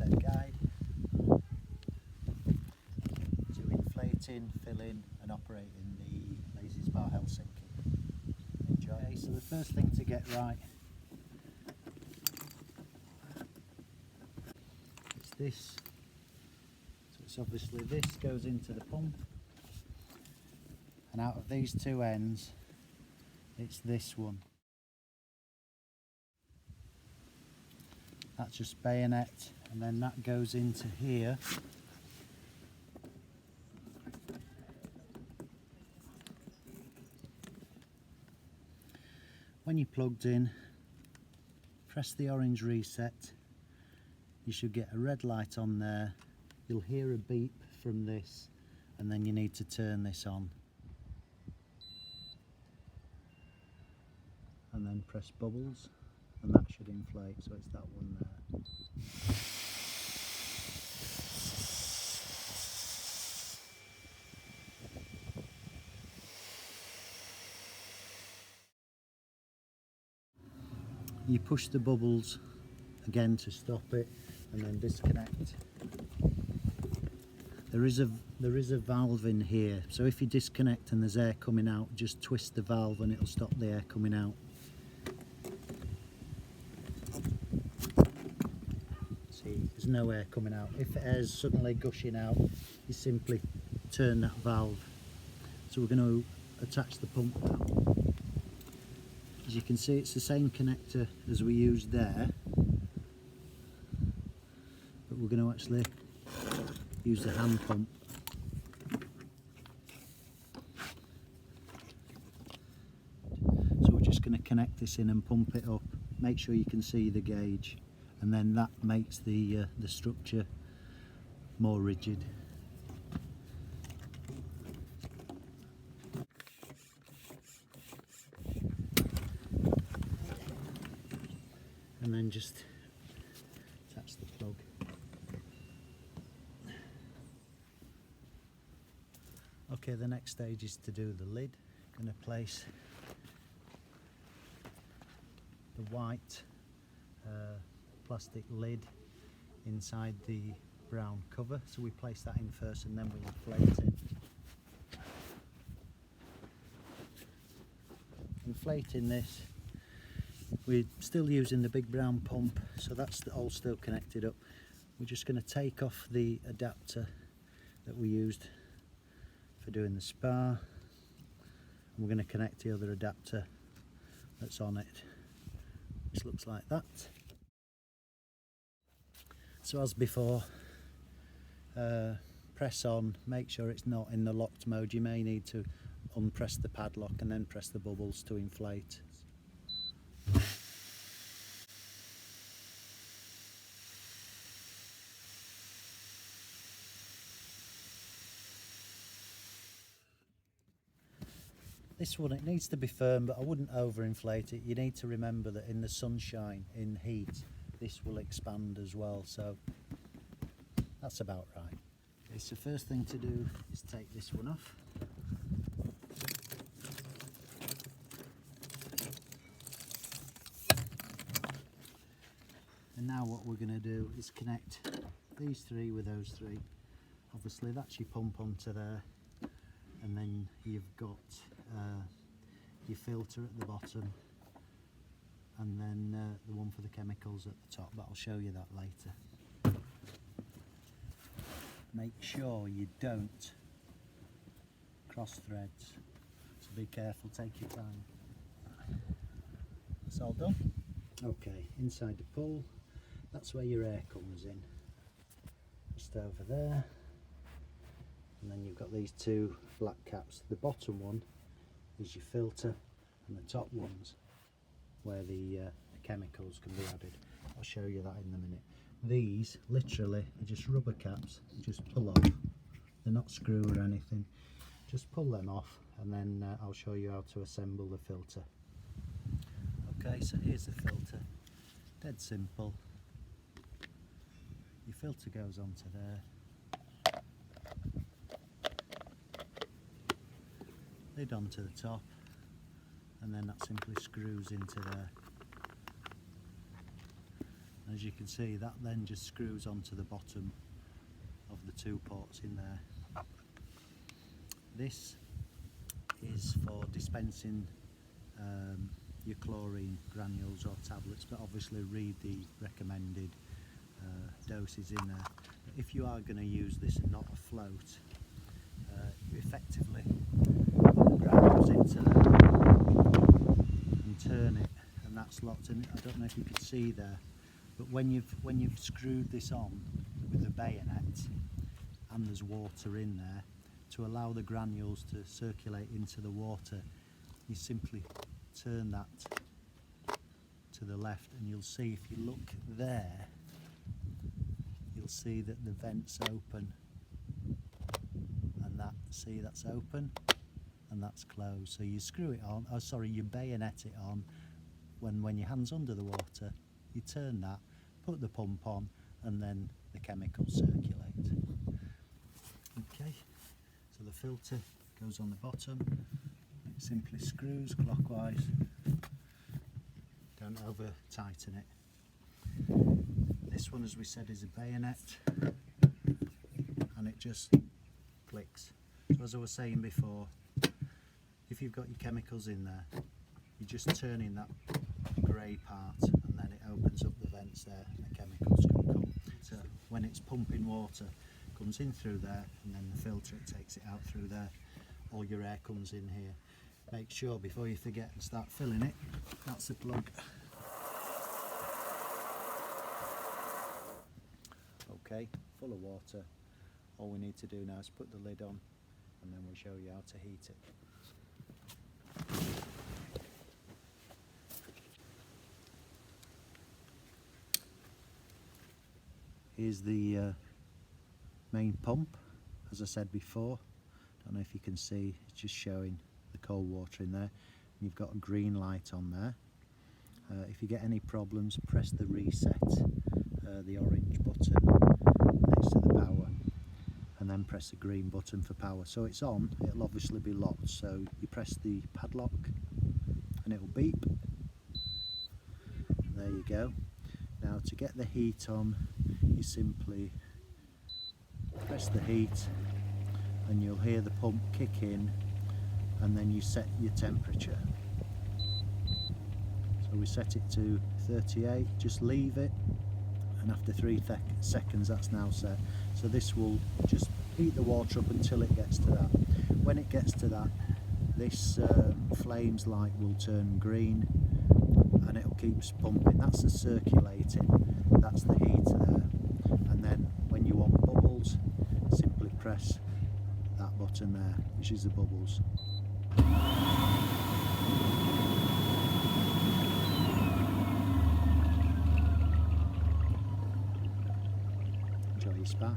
step-by-step guide to inflating, filling and operating the Lay-Z-Spa Helsinki. Enjoy. Okay, so the first thing to get right is this. So it's obviously this goes into the pump, and out of these two ends it's this one. That's just bayonet, and then that goes into here. When you're plugged in, press the orange reset. You should get a red light on there. You'll hear a beep from this, and then you need to turn this on. And then press bubbles, and that should inflate, so it's that one there. You push the bubbles again to stop it, and then disconnect. There is a valve in here, so if you disconnect and there's air coming out, just twist the valve and it'll stop the air coming out. See, there's no air coming out. If air's suddenly gushing out, you simply turn that valve. So we're going to attach the pump now. As you can see, it's the same connector as we used there, but we're going to actually use the hand pump. So we're just going to connect this in and pump it up. Make sure you can see the gauge, and then that makes the structure more rigid. And then just attach the plug. Okay, the next stage is to do the lid. I'm going to place the white plastic lid inside the brown cover. So we place that in first, and then we'll inflate it. Inflating this, we're still using the big brown pump, so that's all still connected up. We're just going to take off the adapter that we used for doing the spa, and we're going to connect the other adapter that's on it, which looks like that. So as before, press on, make sure it's not in the locked mode. You may need to unpress the padlock and then press the bubbles to inflate. This one, it needs to be firm, but I wouldn't overinflate it. You need to remember that in the sunshine, in heat, this will expand as well, so that's about right. Okay, so first thing to do is take this one off. And now what we're going to do is connect these three with those three. Obviously that's your pump onto there, and then you've got your filter at the bottom, and then the one for the chemicals at the top, but I'll show you that later. Make sure you don't cross threads, so be careful, take your time. That's all done. Okay, inside the pull, that's where your air comes in, just over there. And then you've got these two black caps. The bottom one is your filter, and the top one's where the chemicals can be added. I'll show you that in a minute. These literally are just rubber caps. You just pull off. They're not screw or anything. Just pull them off, and then I'll show you how to assemble the filter. Okay, so here's the filter. Dead simple. Your filter goes onto there. Lid onto the top, and then that simply screws into there. As you can see, that then just screws onto the bottom of the 2 ports in there. This is for dispensing your chlorine granules or tablets, but obviously read the recommended doses in there. But if you are going to use this and not a float, you effectively put the granules into there and turn it, and that's locked in. I don't know if you can see there, but when you've screwed this on with the bayonet and there's water in there, to allow the granules to circulate into the water, you simply turn that to the left, and you'll see, if you look there, you'll see that the vent's open, and that's open and that's closed. So you screw it on, you bayonet it on when your hand's under the water, you turn that, put the pump on, and then the chemicals circulate. Okay, so the filter goes on the bottom, it simply screws clockwise, don't over tighten it. This one, as we said, is a bayonet, and it just clicks. So as I was saying before, if you've got your chemicals in there, you're just turning that grey part, and then it opens up the vents there, and the chemicals can come. So when it's pumping water, it comes in through there, and then the filter, it takes it out through there. All your air comes in here. Make sure before you forget and start filling it, that's the plug. Okay, full of water. All we need to do now is put the lid on, and then we'll show you how to heat it. Here's the main pump, as I said before. Don't know if you can see, it's just showing the cold water in there. You've got a green light on there. If you get any problems, press the reset, the orange button next to the power, and then press the green button for power. So it's on, it'll obviously be locked, so you press the padlock and it'll beep. There you go. Now to get the heat on, you simply press the heat and you'll hear the pump kick in, and then you set your temperature. So we set it to 38, just leave it, and after 3 seconds that's now set. So this will just heat the water up until it gets to that. When it gets to that, this flames light will turn green, and it'll keep pumping. That's the circulating, that's the heat there. And then when you want bubbles, simply press that button there, which is the bubbles. Enjoy your spa.